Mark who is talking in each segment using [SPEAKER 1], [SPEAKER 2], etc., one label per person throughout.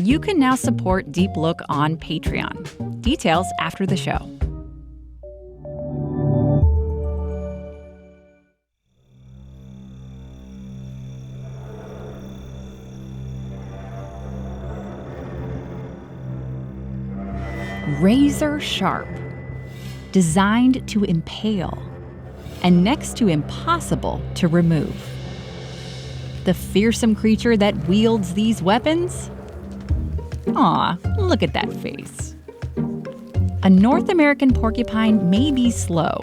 [SPEAKER 1] You can now support Deep Look on Patreon. Details after the show. Razor sharp, designed to impale, and next to impossible to remove. The fearsome creature that wields these weapons? Aw, look at that face. A North American porcupine may be slow.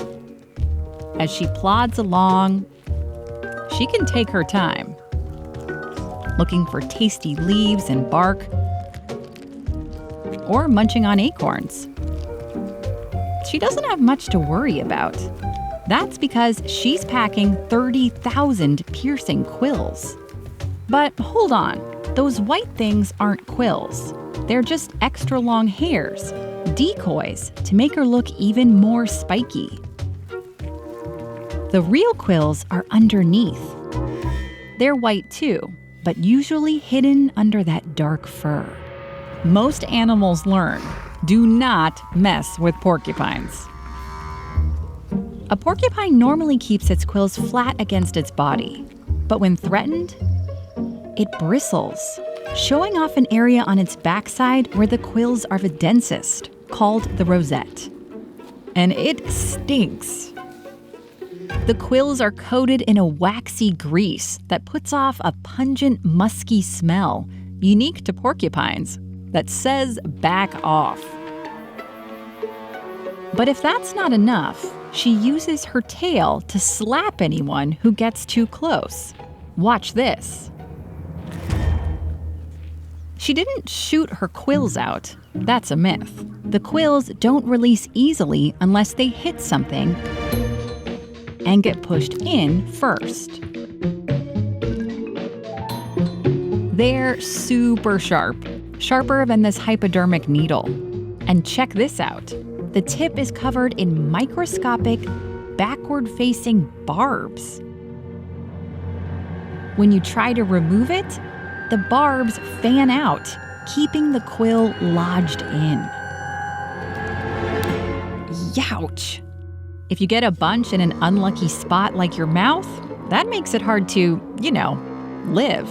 [SPEAKER 1] As she plods along, she can take her time, looking for tasty leaves and bark, or munching on acorns. She doesn't have much to worry about. That's because she's packing 30,000 piercing quills. But hold on, those white things aren't quills. They're just extra long hairs, decoys to make her look even more spiky. The real quills are underneath. They're white too, but usually hidden under that dark fur. Most animals learn, do not mess with porcupines. A porcupine normally keeps its quills flat against its body, but when threatened, it bristles, showing off an area on its backside where the quills are the densest, called the rosette. And it stinks. The quills are coated in a waxy grease that puts off a pungent, musky smell, unique to porcupines, that says back off. But if that's not enough, she uses her tail to slap anyone who gets too close. Watch this. She didn't shoot her quills out. That's a myth. The quills don't release easily unless they hit something and get pushed in first. They're super sharp. Sharper than this hypodermic needle. And check this out. The tip is covered in microscopic, backward-facing barbs. When you try to remove it, the barbs fan out, keeping the quill lodged in. Youch! If you get a bunch in an unlucky spot like your mouth, that makes it hard to, live.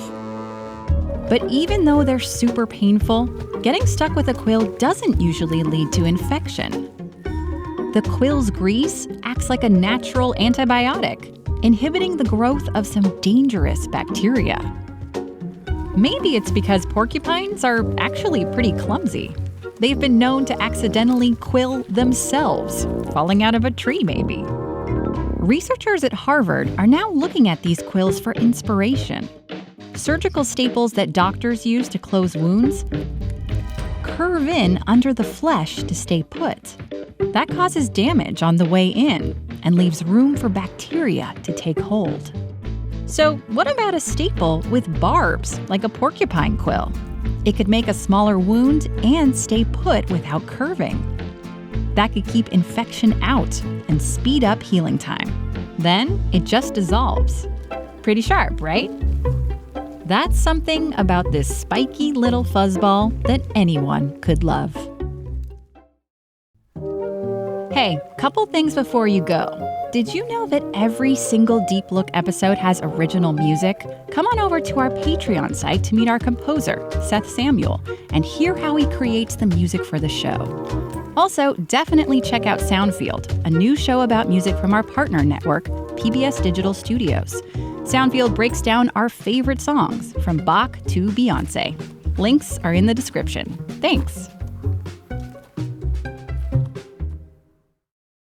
[SPEAKER 1] But even though they're super painful, getting stuck with a quill doesn't usually lead to infection. The quill's grease acts like a natural antibiotic, inhibiting the growth of some dangerous bacteria. Maybe it's because porcupines are actually pretty clumsy. They've been known to accidentally quill themselves, falling out of a tree maybe. Researchers at Harvard are now looking at these quills for inspiration. Surgical staples that doctors use to close wounds curve in under the flesh to stay put. That causes damage on the way in and leaves room for bacteria to take hold. So what about a staple with barbs, like a porcupine quill? It could make a smaller wound and stay put without curving. That could keep infection out and speed up healing time. Then it just dissolves. Pretty sharp, right? That's something about this spiky little fuzzball that anyone could love. Hey, couple things before you go. Did you know that every single Deep Look episode has original music? Come on over to our Patreon site to meet our composer, Seth Samuel, and hear how he creates the music for the show. Also, definitely check out Soundfield, a new show about music from our partner network, PBS Digital Studios. Soundfield breaks down our favorite songs, from Bach to Beyoncé. Links are in the description. Thanks.